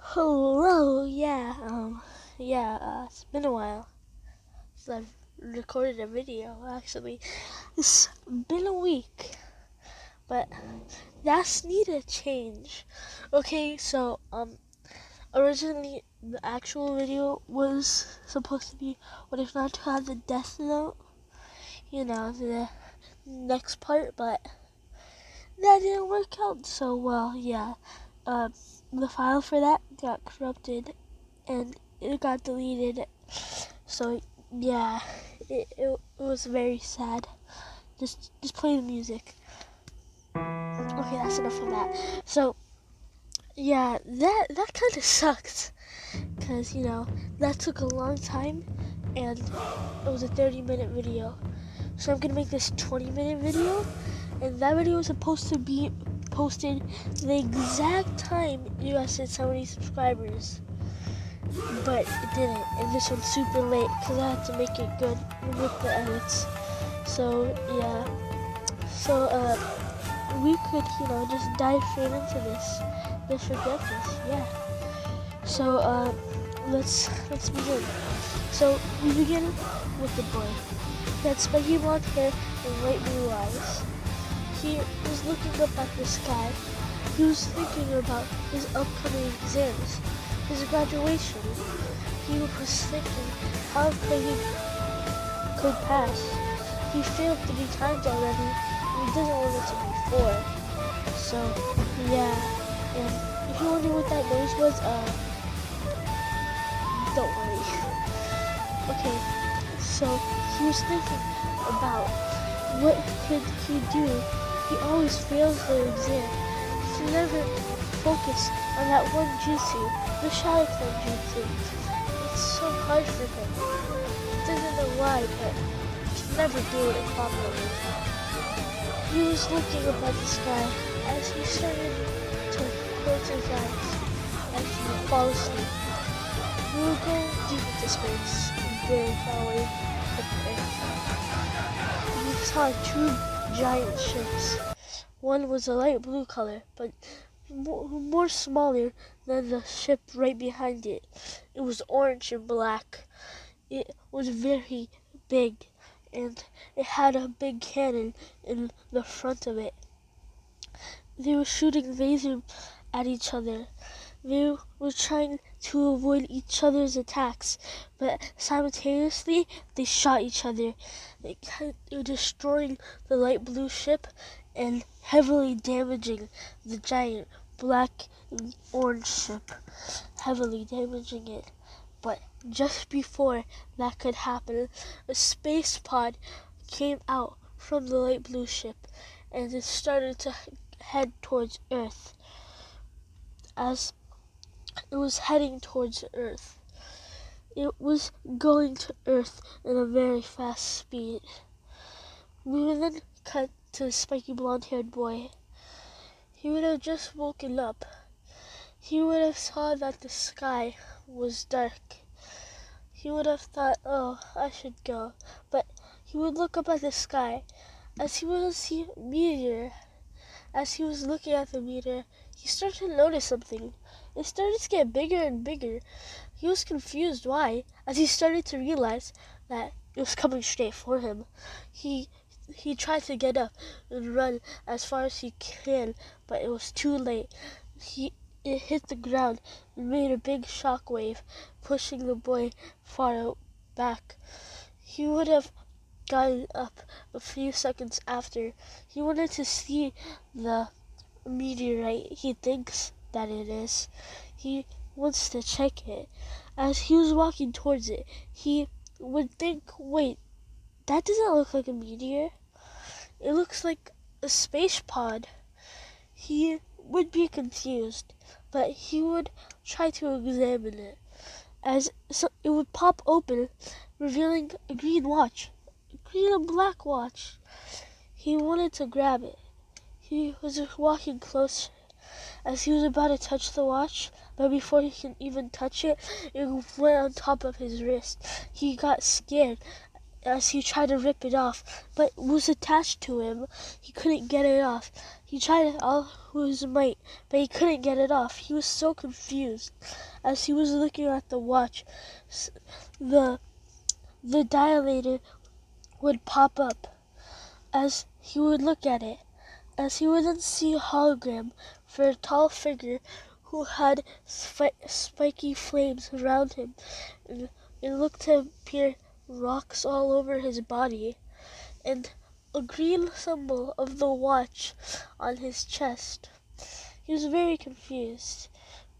Hello, it's been a while since I've recorded a video, actually. It's been a week, but that's need a change. Okay, so, originally the actual video was supposed to be what if not to have the death note, the next part, but that didn't work out so well, the file for that got corrupted and it got deleted. So yeah, it was very sad. Just play the music. Okay, that's enough of that. So yeah, that kind of sucked, cause that took a long time, and it was a 30-minute video. So I'm gonna make this 20-minute video, and that video was supposed to be posted the exact time you guys hit 70 subscribers, but it didn't, and this one's super late because I had to make it good with the edits. So yeah, we could just dive straight into this. Let's forget this, yeah. So let's begin. So we begin with the boy. He had spiky blonde hair and light blue eyes. He was looking up at the sky. He was thinking about his upcoming exams, his graduation. He was thinking how he could pass. He failed 3 times already, and he doesn't want it to be 4. So, yeah. And if you wonder what that noise was, don't worry. Okay, so he was thinking about what could he do. He always fails the exam. He can never focus on that one jutsu, the Shadow Clone jutsu. It's so hard for him. He doesn't know why, but he can never do it properly. He was looking up at the sky as he started to close his eyes and he would fall asleep. We were going deep into space, very far away from Earth. We saw 2 giant ships. One was a light blue color, but more smaller than the ship right behind it. It was orange and black. It was very big, and it had a big cannon in the front of it. They were shooting lasers at each other. They were trying to avoid each other's attacks, but simultaneously they shot each other. They were destroying the light blue ship and heavily damaging the giant black and orange ship, heavily damaging it. But just before that could happen, a space pod came out from the light blue ship, and it started to head towards Earth. As it was heading towards Earth, it was going to Earth in a very fast speed. We would then cut to the spiky blonde-haired boy. He would have just woken up. He would have saw that the sky was dark. He would have thought, oh, I should go. But he would look up at the sky. As he would see a meteor. As he was looking at the meteor, he started to notice something. It started to get bigger and bigger. He was confused why, as he started to realize that it was coming straight for him. He tried to get up and run as far as he can, but it was too late. It hit the ground and made a big shock wave, pushing the boy far back. He would have gotten up a few seconds after. He wanted to see the meteorite he thinks that it is. He wants to check it. As he was walking towards it, he would think, wait, that doesn't look like a meteor. It looks like a space pod. He would be confused, but he would try to examine it. As so it would pop open, revealing a green watch, a green and black watch. He wanted to grab it. He was walking close as he was about to touch the watch, but before he can even touch it, it went on top of his wrist. He got scared as he tried to rip it off, but it was attached to him. He couldn't get it off. He tried all his might, but he couldn't get it off. He was so confused. As he was looking at the watch, the dilator would pop up as he would look at it, as he would then see a hologram for a tall figure who had spiky flames around him. It looked to appear rocks all over his body, and a green symbol of the watch on his chest. He was very confused,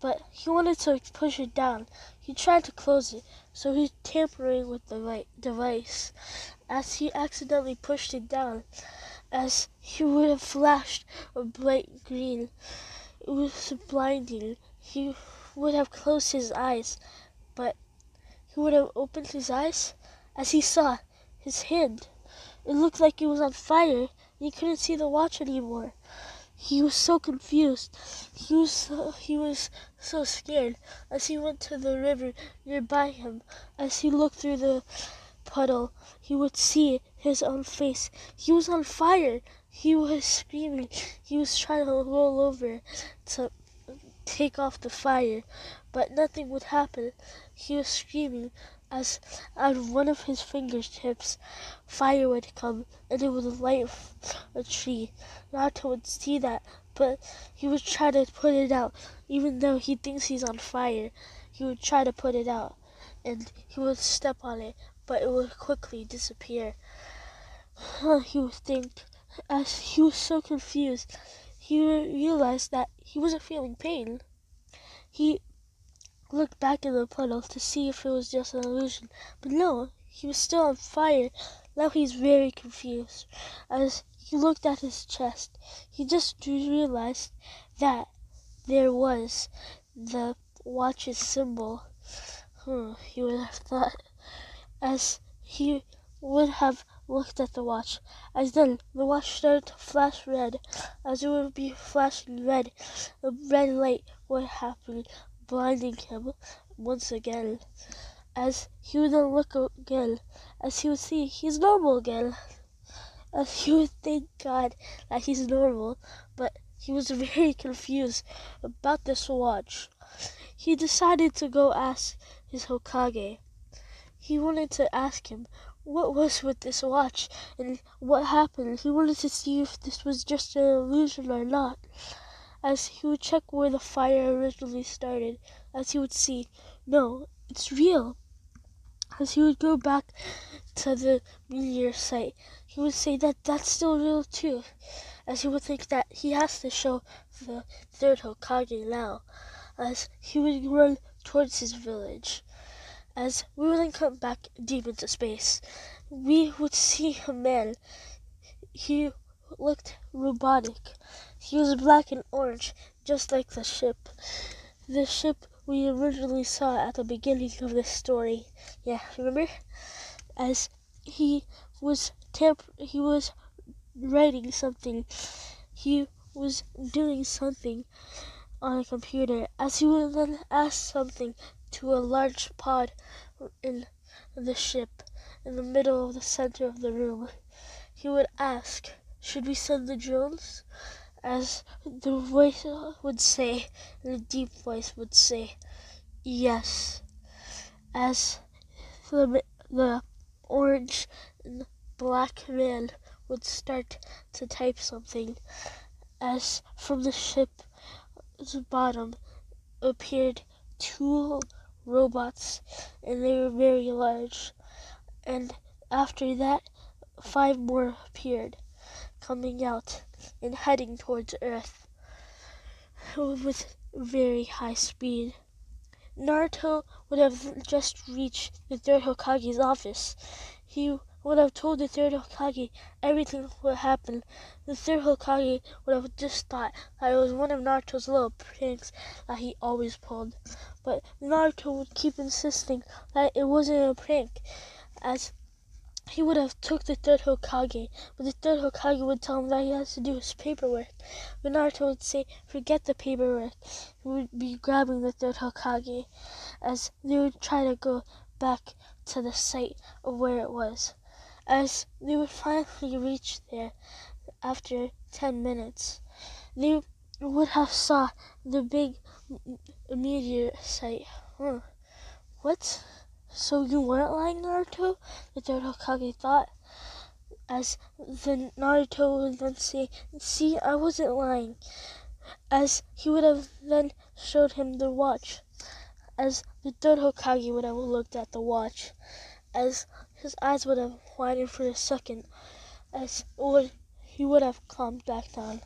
but he wanted to push it down. He tried to close it, so he was tampering with the device. As he accidentally pushed it down, as he would have flashed a bright green. It was blinding. He would have closed his eyes, but he would have opened his eyes as he saw his hand. It looked like it was on fire, and he couldn't see the watch anymore. He was so confused. He was so scared as he went to the river nearby him. As he looked through the puddle, he would see his own face. He was on fire. He was screaming. He was trying to roll over to take off the fire, but nothing would happen. He was screaming as out of one of his fingertips fire would come and it would light a tree. Naruto would see that, but he would try to put it out. Even though he thinks he's on fire, he would try to put it out, and he would step on it, but it would quickly disappear. He would think, as he was so confused, he realized that he wasn't feeling pain. He looked back in the puddle to see if it was just an illusion, but no, he was still on fire. Now he's very confused. As he looked at his chest, he just realized that there was the watch's symbol. He would have thought, as he would have looked at the watch, as then the watch started to flash red. As it would be flashing red, a red light would happen, blinding him once again. As he would then look again, as he would see he's normal again. As he would thank God that he's normal, but he was very confused about this watch. He decided to go ask his Hokage. He wanted to ask him what was with this watch and what happened. He wanted to see if this was just an illusion or not. As he would check where the fire originally started, as he would see, no, it's real. As he would go back to the meteor site, he would say that that's still real too. As he would think that he has to show the third Hokage now. As he would run towards his village. As we would then come back deep into space, we would see a man. He looked robotic. He was black and orange, just like the ship. The ship we originally saw at the beginning of this story. Yeah, remember? As he was writing something. He was doing something on a computer. As he would then ask something to a large pod in the ship, in the middle of the center of the room. He would ask, should we send the drones? As the voice would say, the deep voice would say, yes. As the orange and black man would start to type something, as from the ship's bottom appeared two robots, and they were very large. And after that, 5 more appeared, coming out and heading towards Earth with very high speed. Naruto would have just reached the third Hokage's office. He would have told the third Hokage everything what happened. The third Hokage would have just thought that it was one of Naruto's little pranks that he always pulled. But Naruto would keep insisting that it wasn't a prank, as he would have took the third Hokage, but the third Hokage would tell him that he has to do his paperwork. But Naruto would say, forget the paperwork. He would be grabbing the third Hokage, as they would try to go back to the site of where it was. As they would finally reach there after 10 minutes, they would have saw the big meteor site. What? So you weren't lying, Naruto? The third Hokage thought, as the Naruto would then say, see, I wasn't lying, as he would have then showed him the watch, as the third Hokage would have looked at the watch, as his eyes would have widened for a second, as he would have calmed back down.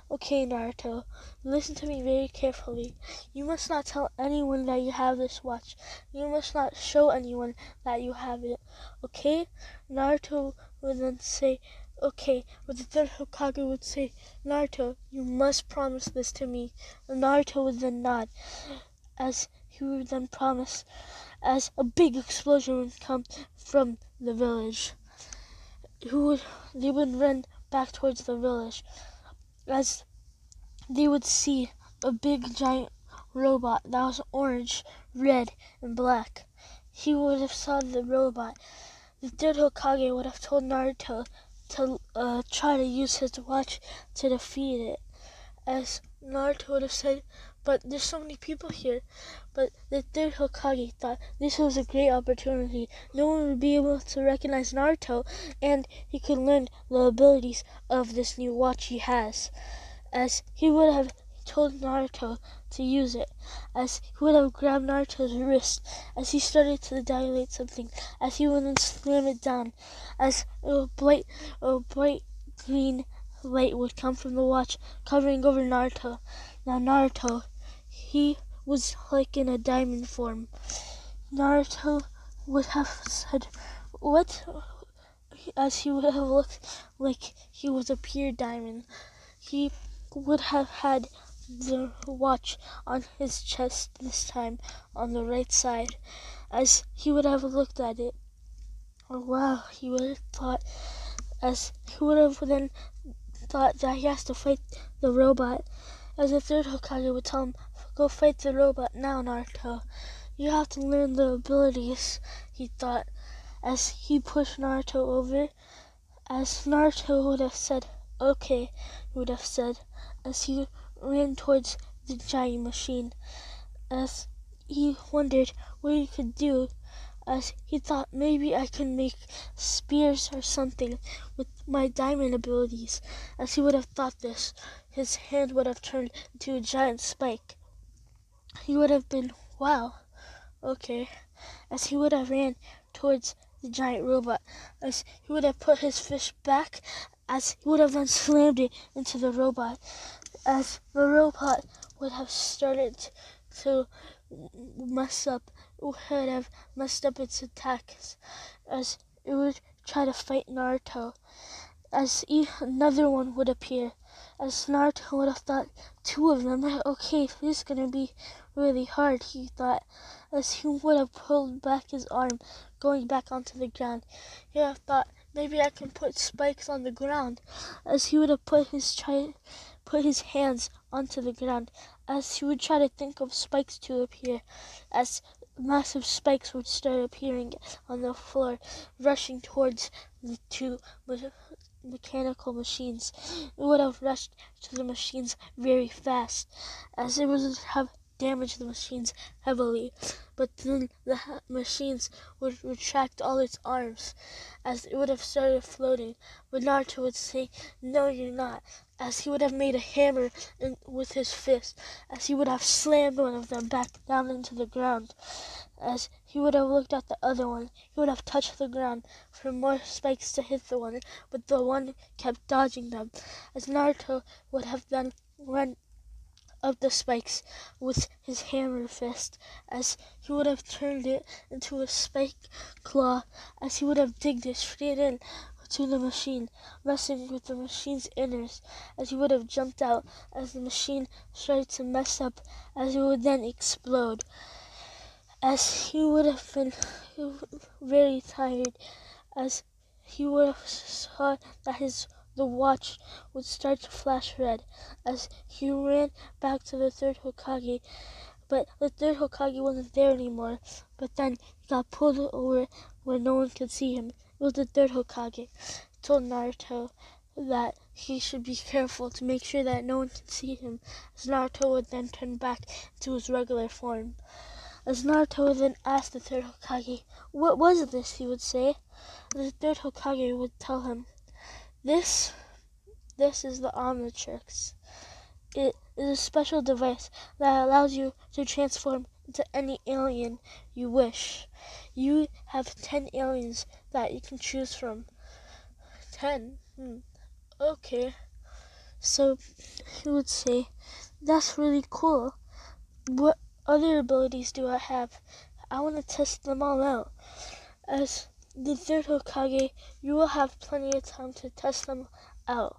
Okay, Naruto, listen to me very carefully. You must not tell anyone that you have this watch. You must not show anyone that you have it. Okay? Naruto would then say, okay. But the third Hokage would say, Naruto, you must promise this to me. And Naruto would then nod, as he would then promise, as a big explosion would come from the village. They would run back towards the village, as they would see a big giant robot that was orange, red, and black. He would have saw the robot. The third Hokage would have told Naruto to try to use his watch to defeat it, as Naruto would have said, but there's so many people here. But the third Hokage thought this was a great opportunity. No one would be able to recognize Naruto, and he could learn the abilities of this new watch he has, as he would have told Naruto to use it, as he would have grabbed Naruto's wrist as he started to dilate something, as he would then slam it down, as a bright green light would come from the watch, covering over Naruto. Now Naruto, he was like in a diamond form. Naruto would have said, what? As he would have looked like he was a pure diamond. He would have had the watch on his chest this time, on the right side, as he would have looked at it. Oh wow, he would have thought, as he would have then thought that he has to fight the robot, as the third Hokage would tell him, go fight the robot now, Naruto. You have to learn the abilities, he thought, as he pushed Naruto over, as Naruto would have said, okay, he would have said, as he ran towards the giant machine, as he wondered what he could do, as he thought maybe I could make spears or something with my diamond abilities. As he would have thought this, his hand would have turned into a giant spike. He would have been, wow, okay, as he would have ran towards the giant robot, as he would have put his fist back, as he would have then slammed it into the robot, as the robot would have started to would have messed up its attacks, as it would try to fight Naruto, as another one would appear, as Naruto would have thought two of them, okay, this is gonna be really hard, he thought, as he would have pulled back his arm, going back onto the ground. He would have thought, maybe I can put spikes on the ground, as he would have put his hands onto the ground, as he would try to think of spikes to appear, as massive spikes would start appearing on the floor, rushing towards the two mechanical machines. It would have rushed to the machines very fast, as it would have damaged the machines heavily, but then the machines would retract all its arms, as it would have started floating, but Naruto would say, no you're not, as he would have made a hammer with his fist, as he would have slammed one of them back down into the ground, as he would have looked at the other one, he would have touched the ground for more spikes to hit the one, but the one kept dodging them, as Naruto would have then run of the spikes with his hammer fist, as he would have turned it into a spike claw, as he would have digged it straight in to the machine, messing with the machine's innards, as he would have jumped out as the machine started to mess up, as it would then explode, as he would have been very tired, as he would have saw that the watch would start to flash red, as he ran back to the third Hokage, but the third Hokage wasn't there anymore, but then he got pulled over where no one could see him. It was the third Hokage. He told Naruto that he should be careful to make sure that no one can see him, as Naruto would then turn back to his regular form. As Naruto would then ask the third Hokage, "What was this?" he would say. The third Hokage would tell him, This is the omnitrix. It is a special device that allows you to transform into any alien you wish. You have 10 aliens that you can choose from. 10? Okay. So he would say, "That's really cool. What other abilities do I have? I want to test them all out." As the third Hokage, you will have plenty of time to test them out.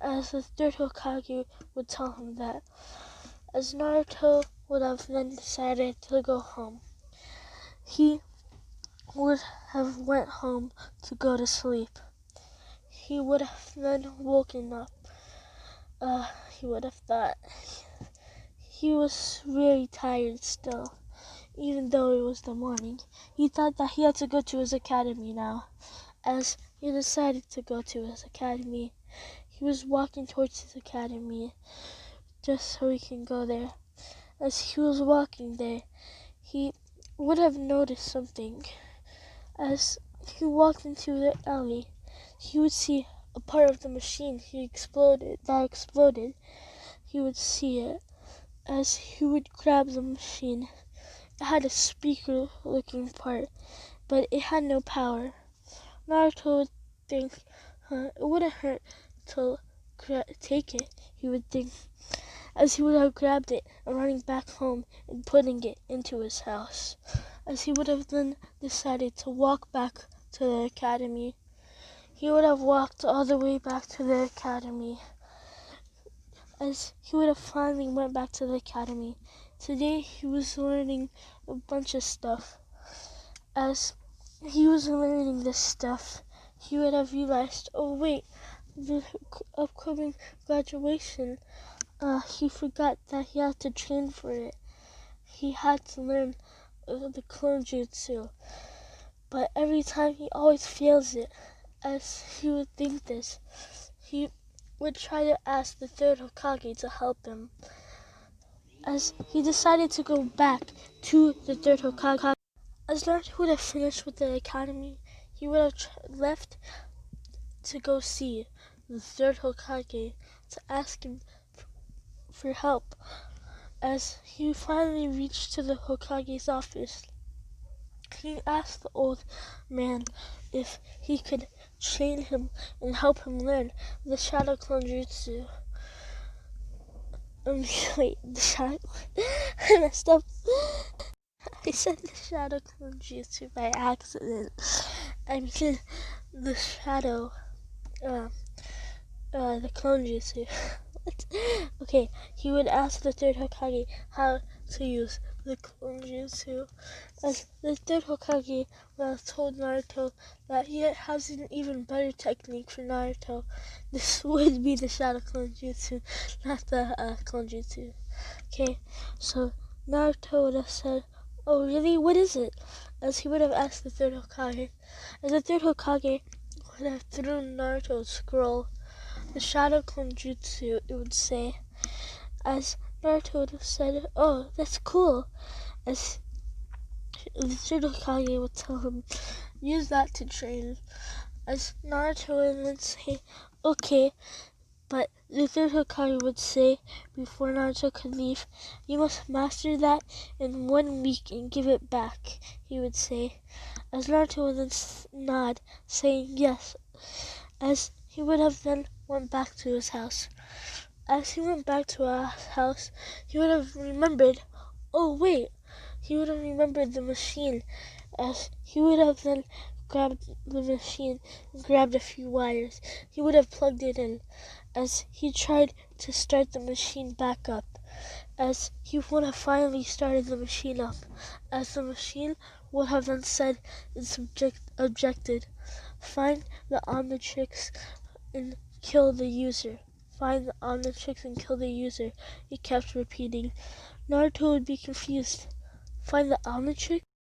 As the third Hokage would tell him that. As Naruto would have then decided to go home. He would have went home to go to sleep. He would have then woken up. He would have thought he was very tired still, even though it was the morning. He thought that he had to go to his academy now. As he decided to go to his academy, he was walking towards his academy just so he can go there. As he was walking there, he would have noticed something. As he walked into the alley, he would see a part of the machine that exploded. He would see it. As he would grab the machine, it had a speaker-looking part, but it had no power. Naruto would think, it wouldn't hurt to take it, he would think, as he would have grabbed it and running back home and putting it into his house. As he would have then decided to walk back to the academy. He would have walked all the way back to the academy. As he would have finally went back to the academy. Today he was learning a bunch of stuff. As he was learning this stuff, he would have realized, oh wait, the upcoming graduation, he forgot that he had to train for it. He had to learn the clone jutsu, but every time he always fails it. As he would think this, he would try to ask the third Hokage to help him. As he decided to go back to the third Hokage, as Naruto would have finished with the academy, he would have left to go see the third Hokage to ask him for help. As he finally reached to the Hokage's office, he asked the old man if he could train him and help him learn the Shadow Clone Jutsu. Wait, the Shadow... I messed up. I said the Shadow Clone Jutsu by accident. I mean the Shadow... the Clone Jutsu. Okay, he would ask the third Hokage how to use the Clone Jutsu. As the third Hokage would have told Naruto that he has an even better technique for Naruto. This would be the Shadow Clone Jutsu, not the Clone Jutsu. Okay, so Naruto would have said, "Oh really? What is it?" As he would have asked the third Hokage. As the third Hokage would have thrown Naruto a scroll. The Shadow Clone Jutsu, it would say. As Naruto would have said, "Oh, that's cool." As the third Hokage would tell him, "Use that to train." As Naruto would then say, "Okay," but the third Hokage would say, before Naruto could leave, "You must master that in 1 week and give it back," he would say. As Naruto would then nod, saying yes. As he would have then went back to his house. As he went back to our house, he would have remembered. Oh wait, he would have remembered the machine. As he would have then grabbed the machine and grabbed a few wires. He would have plugged it in. As he tried to start the machine back up. As he would have finally started the machine up. As the machine would have then said its objected. Find the omnitrix and kill the user. Find the omnitrix and kill the user. He kept repeating. Naruto would be confused. Find the omnitrix?